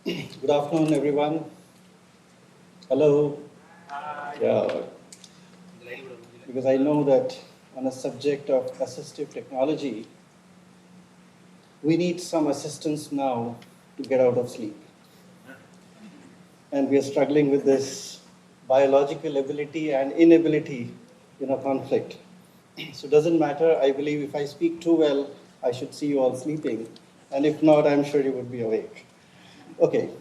Good afternoon, everyone. Hello. Yeah, because I know that on a subject of assistive technology, we need some assistance now to get out of sleep. And we are struggling with this biological ability and inability, conflict. So it doesn't matter. I believe if I speak too well, I should see you all sleeping. And if not, I'm sure you would be awake. Okay.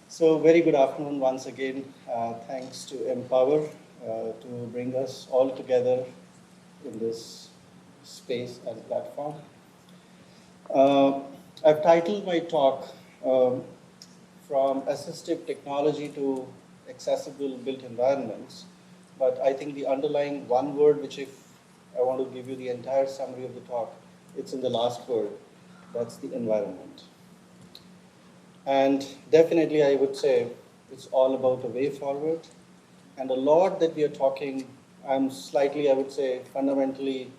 So very good afternoon once again. Thanks to Empower to bring us all together in this space and platform. Uh, I've titled my talk From Assistive Technology to Accessible Built Environments, but I think the underlying one word, which if I want to give you the entire summary of the talk, it's in the last word, that's the environment. And definitely I would say it's all about a way forward. And a lot that we are talking, I'm slightly, I would say, fundamentally,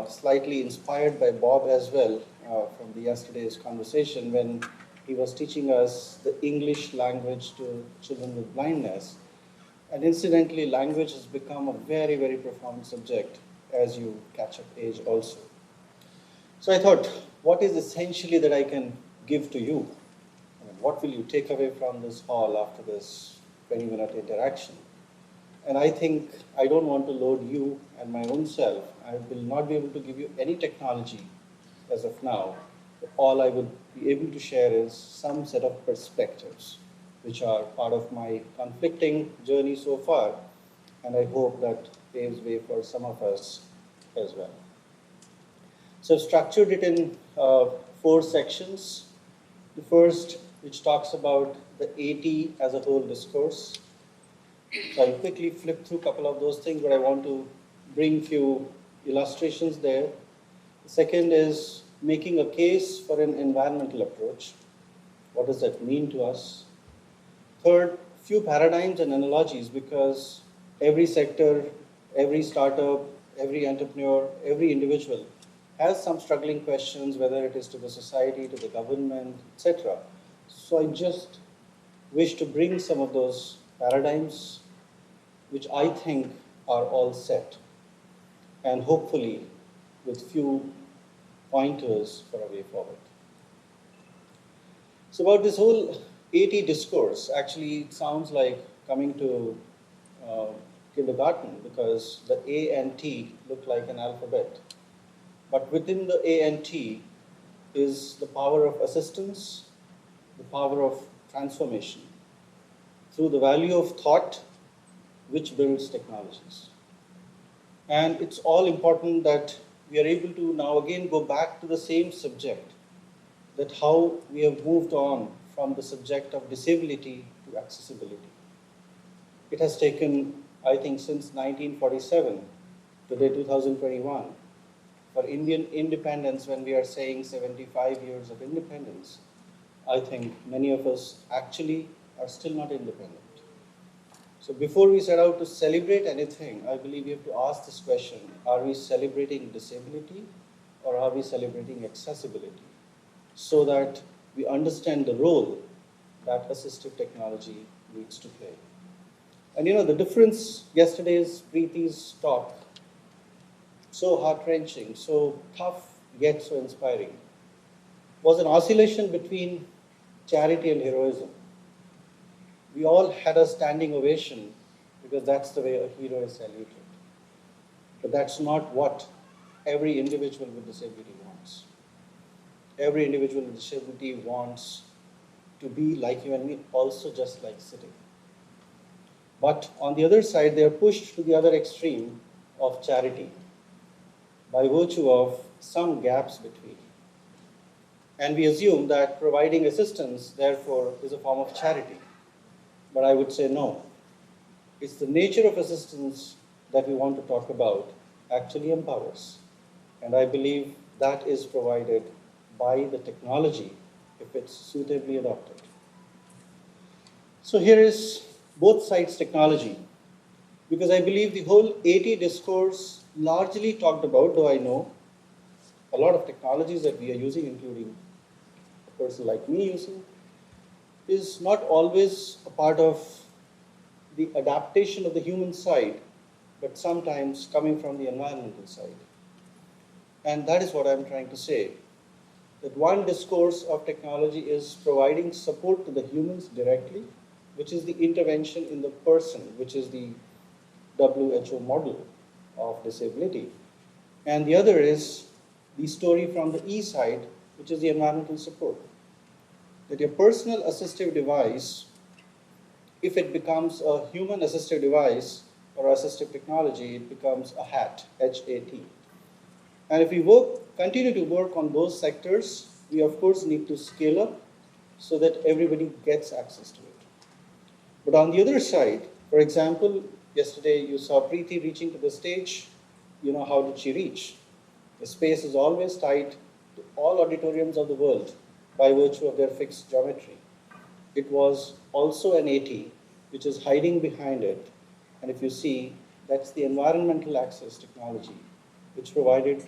slightly inspired by Bob as well from the yesterday's conversation when he was teaching us the English language to children with blindness. And incidentally, language has become a very, very profound subject as you catch up age also. So I thought, what is essentially that I can give to you? I mean, what will you take away from this hall after this 20-minute interaction? And I think I don't want to load you and my own self. I will not be able to give you any technology as of now. All I would be able to share is some set of perspectives, which are part of my conflicting journey so far, and I hope that paves way for some of us as well. So I've structured it in four sections. The first, which talks about the AT as a whole discourse. So I'll quickly flip through a couple of those things, but I want to bring few illustrations there. The second is making a case for an environmental approach. What does that mean to us? Third, few paradigms and analogies, because every sector, every startup, every entrepreneur, every individual has some struggling questions, whether it is to the society, to the government, etc. So I just wish to bring some of those paradigms, which I think are all set, and hopefully with few pointers for a way forward. So about this whole AT discourse, actually it sounds like coming to uh, kindergarten because the A and T look like an alphabet. But within the A and T is the power of assistance, the power of transformation through the value of thought, which builds technologies. And it's all important that we are able to now again go back to the same subject, that how we have moved on from the subject of disability to accessibility. It has taken, I think, since 1947, today 2021, for Indian independence, when we are saying 75 years of independence, I think many of us actually are still not independent. So before we set out to celebrate anything, I believe we have to ask this question, are we celebrating disability or are we celebrating accessibility? So that we understand the role that assistive technology needs to play. And the difference, yesterday's Preeti's talk, so heart-wrenching, so tough, yet so inspiring, was an oscillation between charity and heroism. We all had a standing ovation because that's the way a hero is saluted. But that's not what every individual with disability wants. Every individual with disability wants to be like you and me, also just like sitting. But on the other side, they are pushed to the other extreme of charity by virtue of some gaps between. And we assume that providing assistance, therefore, is a form of charity. But I would say no. It's the nature of assistance that we want to talk about actually empowers. And I believe that is provided by the technology if it's suitably adopted. So here is both sides technology, because I believe the whole AT discourse largely talked about, though I know a lot of technologies that we are using, including a person like me using, is not always a part of the adaptation of the human side, but sometimes coming from the environmental side. And that is what I'm trying to say. That one discourse of technology is providing support to the humans directly, which is the intervention in the person, which is the WHO model of disability. And the other is the story from the E side, which is the environmental support. That your personal assistive device, if it becomes a human assistive device or assistive technology, it becomes a HAT, H-A-T. And if we continue to work on those sectors, we of course need to scale up so that everybody gets access to it. But on the other side, for example, yesterday you saw Preeti reaching to the stage. You know, how did she reach? The space is always tied to all auditoriums of the world by virtue of their fixed geometry. It was also an AT, which is hiding behind it. And if you see, that's the environmental access technology, which provided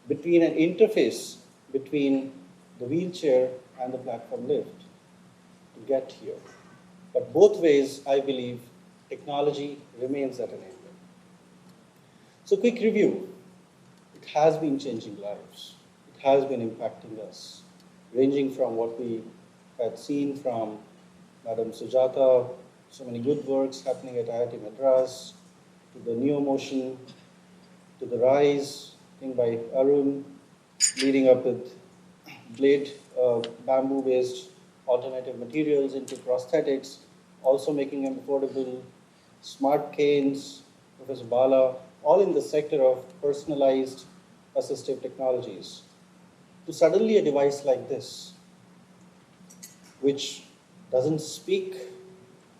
between an interface between the wheelchair and the platform lift to get here. But both ways, I believe, technology remains at an enabler. So quick review. It has been changing lives. It has been impacting us, ranging from what we had seen from Madam Sujata, so many good works happening at IIT Madras, to the Neo Motion, to the Rise, thing by Arun, leading up with blade, bamboo-based alternative materials into prosthetics, also making them affordable, smart canes, Professor Bala, all in the sector of personalized assistive technologies. To suddenly a device like this, which doesn't speak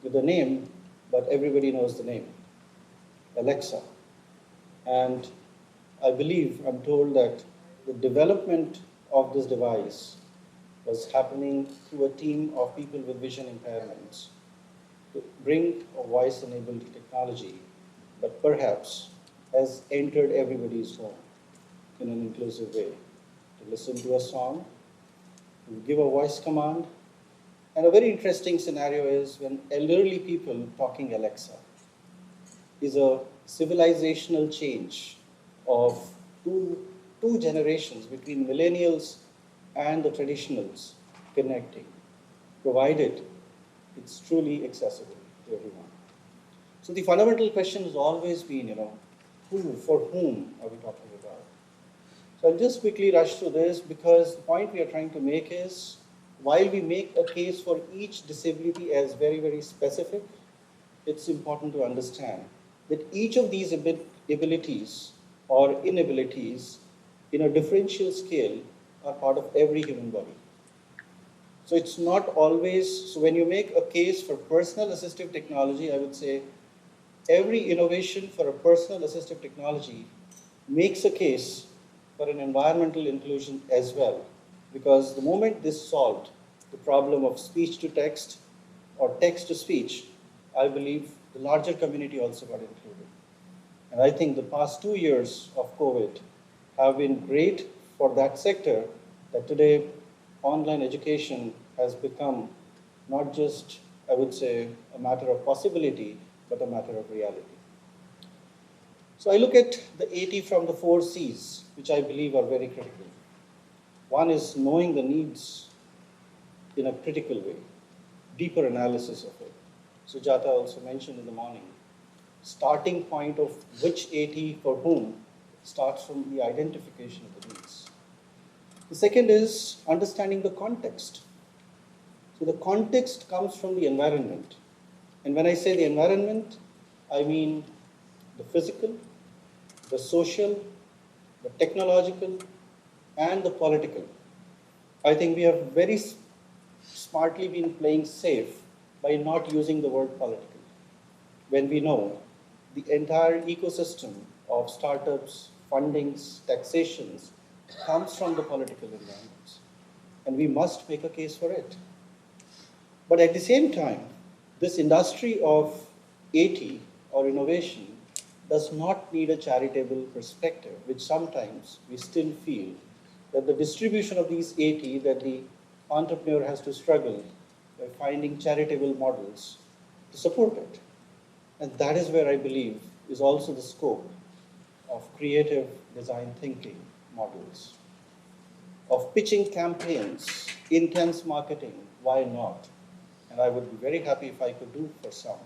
with a name, but everybody knows the name, Alexa. And I believe, I'm told that the development of this device was happening through a team of people with vision impairments to bring a voice-enabled technology, but perhaps has entered everybody's home in an inclusive way, to listen to a song, to give a voice command. And a very interesting scenario is when elderly people talking Alexa is a civilizational change of two generations between millennials and the traditionals connecting, provided it's truly accessible to everyone. So the fundamental question has always been, who, for whom are we talking about? So I'll just quickly rush through this because the point we are trying to make is, while we make a case for each disability as very, very specific, it's important to understand that each of these abilities or inabilities in a differential scale are part of every human body. So it's not always, so when you make a case for personal assistive technology, I would say every innovation for a personal assistive technology makes a case for an environmental inclusion as well. Because the moment this solved the problem of speech to text or text to speech, I believe the larger community also got included. And I think the past 2 years of COVID have been great for that sector, that today online education has become not just, I would say, a matter of possibility, but a matter of reality. So I look at the AT from the 4 C's, which I believe are very critical. One is knowing the needs in a critical way, deeper analysis of it. Sujata also mentioned in the morning, starting point of which AT for whom starts from the identification of the needs. The second is understanding the context. So the context comes from the environment. And when I say the environment, I mean the physical, the social, the technological, and the political. I think we have very smartly been playing safe by not using the word political, when we know the entire ecosystem of startups, fundings, taxations comes from the political environments. And we must make a case for it. But at the same time, this industry of AT or innovation does not need a charitable perspective, which sometimes we still feel that the distribution of these AT that the entrepreneur has to struggle by finding charitable models to support it. And that is where I believe is also the scope of creative design thinking models, of pitching campaigns, intense marketing, why not? And I would be very happy if I could do for some.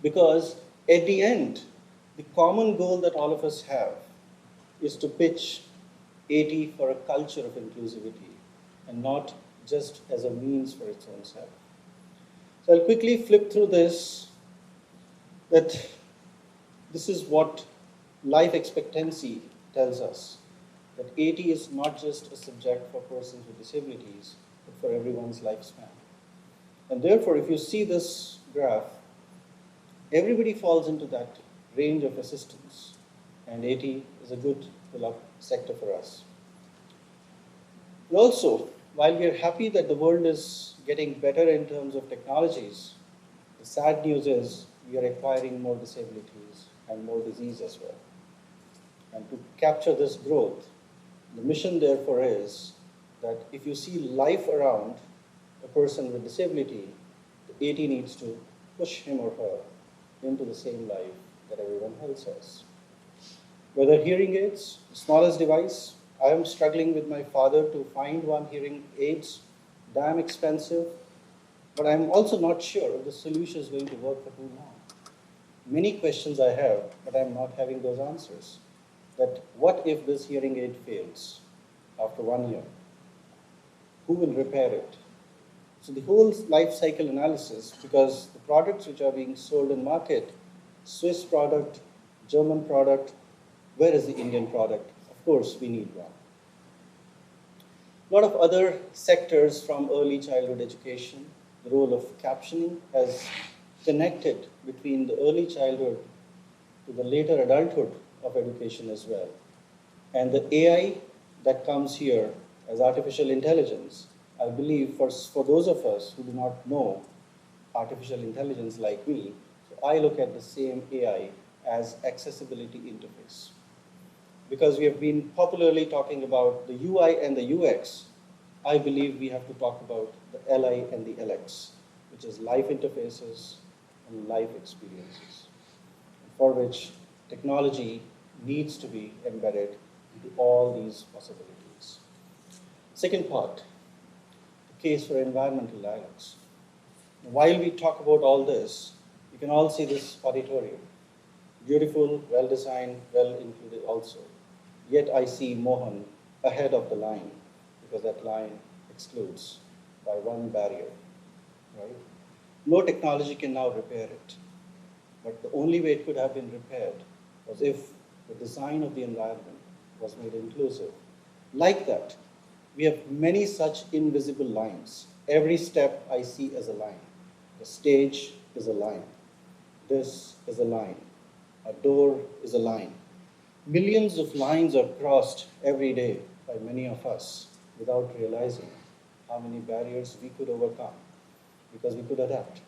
Because at the end, the common goal that all of us have is to pitch 80 for a culture of inclusivity and not just as a means for its own self. So I'll quickly flip through this, that this is what life expectancy tells us, that 80 is not just a subject for persons with disabilities, but for everyone's lifespan. And therefore, if you see this graph, everybody falls into that range of assistance, and 80 is a good sector for us. And also, while we are happy that the world is getting better in terms of technologies, the sad news is we are acquiring more disabilities and more disease as well. And to capture this growth, the mission therefore is that if you see life around a person with disability, the 80 needs to push him or her into the same life that everyone else has. Whether hearing aids, the smallest device, I am struggling with my father to find one hearing aids, damn expensive, but I'm also not sure if the solution is going to work for too long. Many questions I have, but I'm not having those answers. That what if this hearing aid fails after 1 year? Who will repair it? So the whole life cycle analysis, because the products which are being sold in market, Swiss product, German product, where is the Indian product? Of course, we need one. A lot of other sectors from early childhood education, the role of captioning has connected between the early childhood to the later adulthood of education as well. And the AI that comes here as artificial intelligence, I believe for those of us who do not know artificial intelligence like me, so I look at the same AI as accessibility interface. Because we have been popularly talking about the UI and the UX, I believe we have to talk about the LI and the LX, which is life interfaces and life experiences, for which technology needs to be embedded into all these possibilities. Second part, the case for environmental dialogues. While we talk about all this, you can all see this auditorium. Beautiful, well-designed, well-included also. Yet I see Mohan ahead of the line, because that line excludes by one barrier, right? No technology can now repair it. But the only way it could have been repaired was if the design of the environment was made inclusive. Like that, we have many such invisible lines. Every step I see as a line. The stage is a line. This is a line. A door is a line. Millions of lines are crossed every day by many of us without realizing how many barriers we could overcome because we could adapt.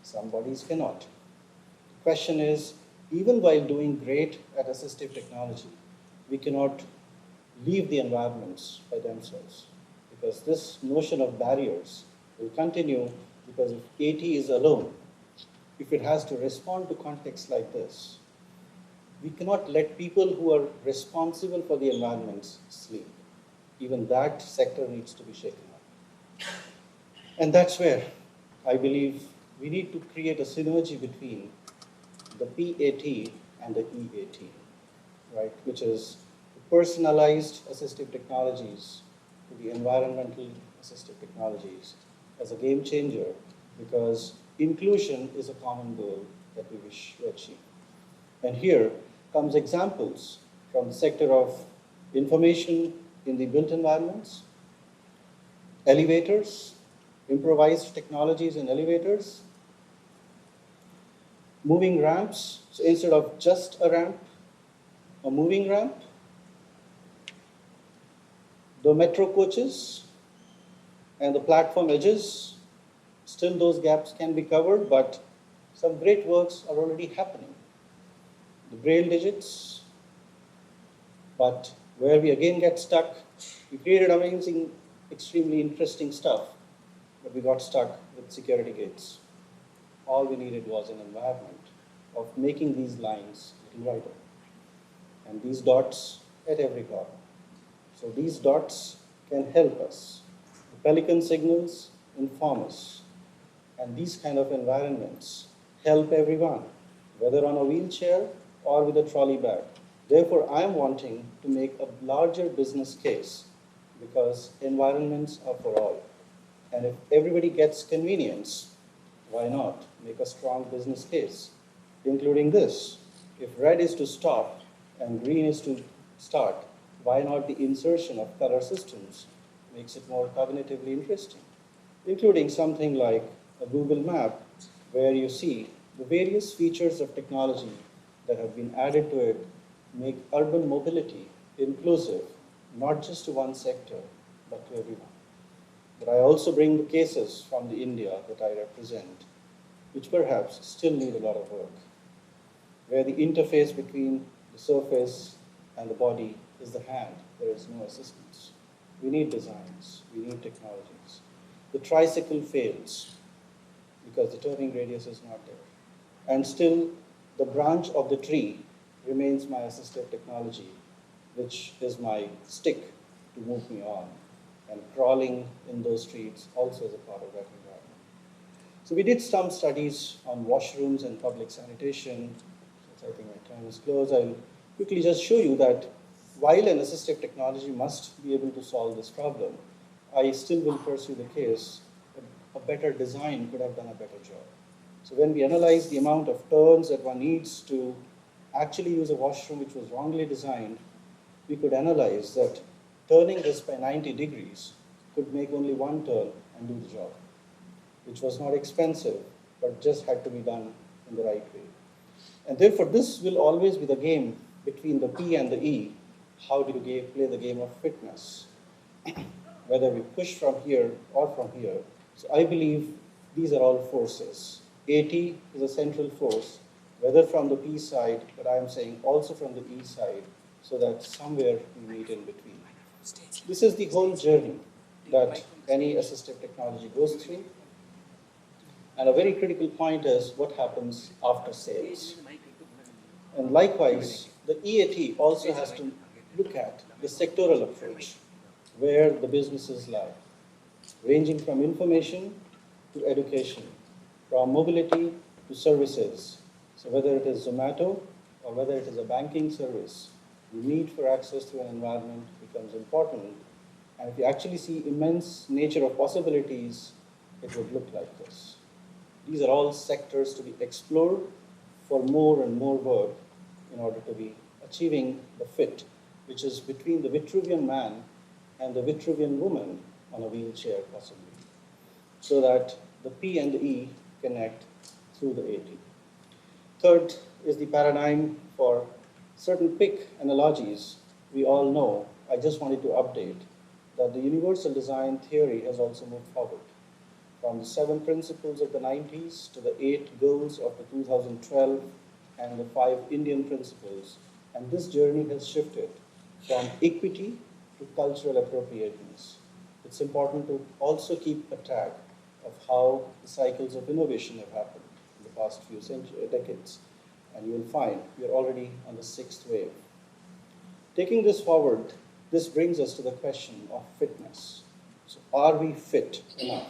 Some bodies cannot. The question is, even while doing great at assistive technology, we cannot leave the environments by themselves because this notion of barriers will continue because if AT is alone, if it has to respond to contexts like this, we cannot let people who are responsible for the environments sleep. Even that sector needs to be shaken up. And that's where I believe we need to create a synergy between the PAT and the EAT, right? Which is the personalized assistive technologies to the environmental assistive technologies as a game changer, because inclusion is a common goal that we wish to achieve. And here comes examples from the sector of information in the built environments, elevators, improvised technologies in elevators, moving ramps, so instead of just a ramp, a moving ramp, the metro coaches and the platform edges, still those gaps can be covered, but some great works are already happening. The braille digits, but where we again get stuck, we created amazing, extremely interesting stuff. but we got stuck with security gates. All we needed was an environment of making these lines little wider and these dots at every corner. So these dots can help us. The pelican signals inform us, and these kind of environments help everyone, whether on a wheelchair or with a trolley bag. Therefore, I am wanting to make a larger business case because environments are for all. And if everybody gets convenience, why not make a strong business case, including this? If red is to stop and green is to start, why not the insertion of color systems makes it more cognitively interesting, including something like a Google map where you see the various features of technology that have been added to it make urban mobility inclusive, not just to one sector, but to everyone. But I also bring the cases from the India that I represent, which perhaps still need a lot of work, where the interface between the surface and the body is the hand. There is no assistance. We need designs. We need technologies. The tricycle fails because the turning radius is not there. And still, the branch of the tree remains my assistive technology, which is my stick to move me on. And crawling in those streets also is a part of that environment. So we did some studies on washrooms and public sanitation. Since I think my time is close, I'll quickly just show you that while an assistive technology must be able to solve this problem, I still will pursue the case that a better design could have done a better job. So when we analyze the amount of turns that one needs to actually use a washroom which was wrongly designed, we could analyze that turning this by 90 degrees could make only one turn and do the job, which was not expensive, but just had to be done in the right way. And therefore, this will always be the game between the P and the E. How do you play the game of fitness? Whether we push from here or from here. So I believe these are all forces. AT is a central force, whether from the P side, but I am saying also from the E side, so that somewhere we meet in between. This is the whole journey that any assistive technology goes through. And a very critical point is what happens after sales. And likewise, the EAT also has to look at the sectoral approach, where the businesses lie, ranging from information to education, from mobility to services. So whether it is Zomato or whether it is a banking service, the need for access to an environment becomes important. And if you actually see immense nature of possibilities, it would look like this. These are all sectors to be explored for more and more work in order to be achieving the fit, which is between the Vitruvian man and the Vitruvian woman on a wheelchair possibly, so that the P and the E connect through the AT. Third is the paradigm for certain PIC analogies. We all know, I just wanted to update, that the universal design theory has also moved forward. From the 7 principles of the 90s to the 8 goals of the 2012 and the 5 Indian principles. And this journey has shifted from equity to cultural appropriateness. It's important to also keep a track of how the cycles of innovation have happened in the past few decades. And you will find we are already on the 6th wave. Taking this forward, this brings us to the question of fitness. So are we fit enough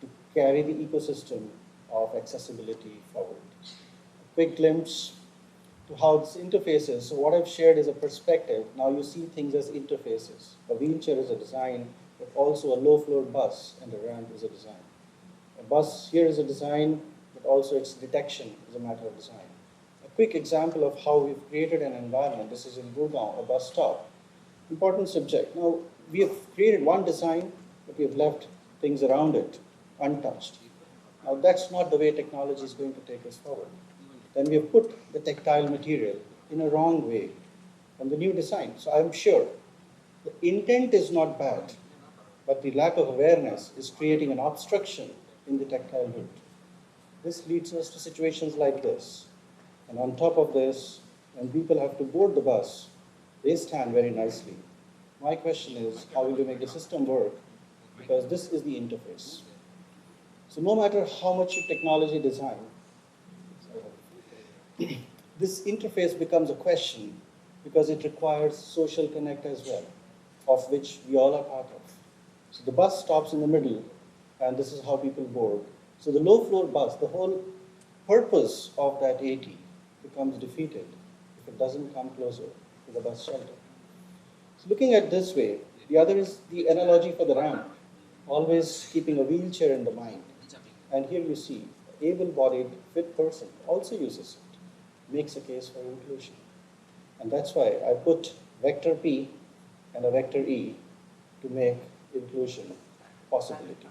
to carry the ecosystem of accessibility forward? A quick glimpse to how this interfaces. So what I've shared is a perspective. Now you see things as interfaces. A wheelchair is a design, but also a low-floor bus and a ramp is a design. A bus here is a design, but also its detection is a matter of design. A quick example of how we've created an environment. This is in Gurgaon, a bus stop. Important subject. Now, we have created one design, but we have left things around it untouched. Now, that's not the way technology is going to take us forward. Then we have put the tactile material in a wrong way from the new design. So I'm sure the intent is not bad, but the lack of awareness is creating an obstruction in the tactile route. This leads us to situations like this. And on top of this, when people have to board the bus, they stand very nicely. My question is, how will you make the system work? Because this is the interface. So no matter how much you technology design, this interface becomes a question because it requires social connect as well, of which we all are part of. So the bus stops in the middle, and this is how people board. So the low floor bus, the whole purpose of that AT becomes defeated if it doesn't come closer to the bus shelter. So looking at this way, the other is the analogy for the ramp, always keeping a wheelchair in the mind. And here you see, able-bodied, fit person also uses it, makes a case for inclusion. And that's why I put vector P and a vector E to make inclusion possibility.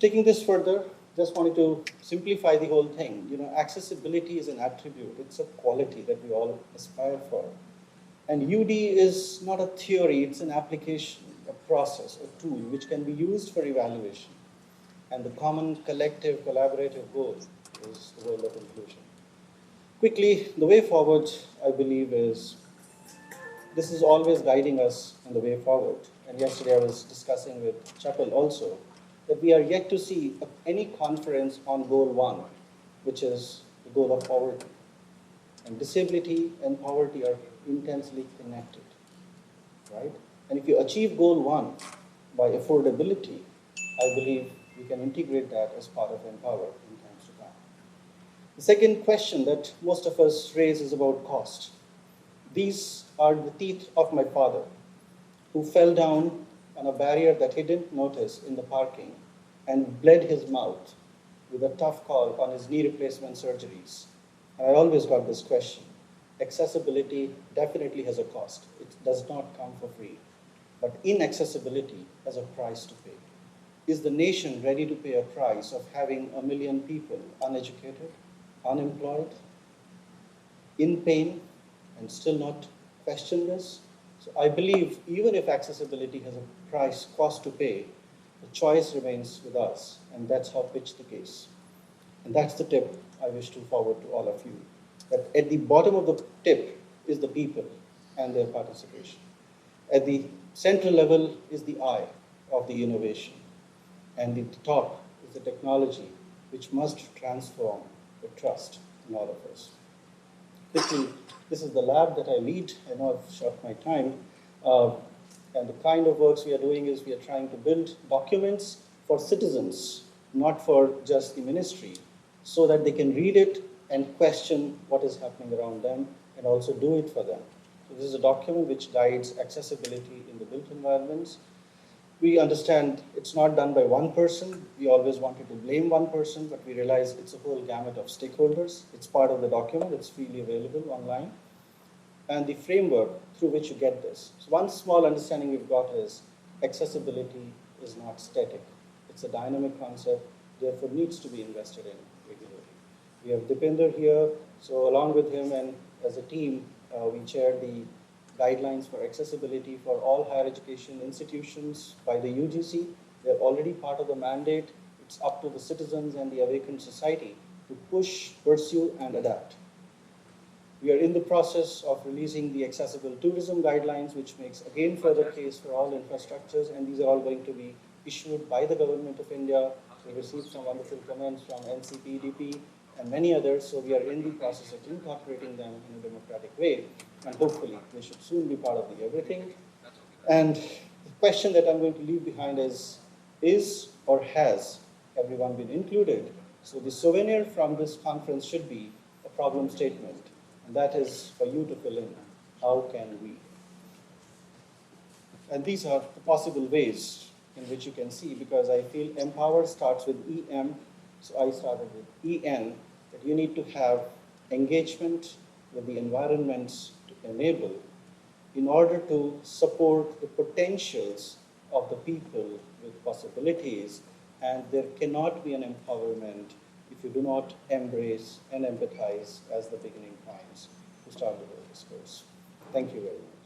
Taking this further, just wanted to simplify the whole thing. You know, accessibility is an attribute, it's a quality that we all aspire for. And UD is not a theory, it's an application, a process, a tool which can be used for evaluation. And the common collective collaborative goal is the world of inclusion. Quickly, the way forward, I believe, is this is always guiding us in the way forward. And yesterday I was discussing with Chapel also that we are yet to see any conference on goal one, which is the goal of poverty. And disability and poverty are intensely connected, right? And if you achieve goal one by affordability, I believe we can integrate that as part of Empower in times to come. The second question that most of us raise is about cost. These are the teeth of my father, who fell down on a barrier that he didn't notice in the parking and bled his mouth with a tough call on his knee replacement surgeries. And I always got this question. Accessibility definitely has a cost. It does not come for free. But inaccessibility has a price to pay. Is the nation ready to pay a price of having 1 million people uneducated, unemployed, in pain, and still not question this? So I believe even if accessibility has a price, cost to pay, the choice remains with us, and that's how pitch the case. And that's the tip I wish to forward to all of you. That at the bottom of the tip is the people and their participation. At the central level is the I of the innovation. And at the top is the technology, which must transform the trust in all of us. This is the lab that I lead. I know I've short my time. And the kind of works we are doing is we are trying to build documents for citizens, not for just the ministry, so that they can read it and question what is happening around them and also do it for them. So this is a document which guides accessibility in the built environments. We understand it's not done by one person. We always wanted to blame one person, but we realize it's a whole gamut of stakeholders. It's part of the document. It's freely available online. And the framework through which you get this. So one small understanding we've got is accessibility is not static. It's a dynamic concept, therefore needs to be invested in regularly. We have Dipinder here, so along with him and as a team, we chair the guidelines for accessibility for all higher education institutions by the UGC. They're already part of the mandate. It's up to the citizens and the awakened society to push, pursue, and adapt. We are in the process of releasing the accessible tourism guidelines, which makes again further case for all infrastructures, and these are all going to be issued by the Government of India. We received some wonderful comments from NCPDP and many others, so we are in the process of incorporating them in a democratic way, and hopefully they should soon be part of the everything. And the question that I'm going to leave behind is or has everyone been included? So the souvenir from this conference should be a problem statement. And that is for you to fill in. How can we? And these are the possible ways in which you can see, because I feel Empower starts with EM, so I started with EN, that you need to have engagement with the environments to enable in order to support the potentials of the people with possibilities, and there cannot be an empowerment if you do not embrace and empathize as the beginning points to start the whole discourse. Thank you very much.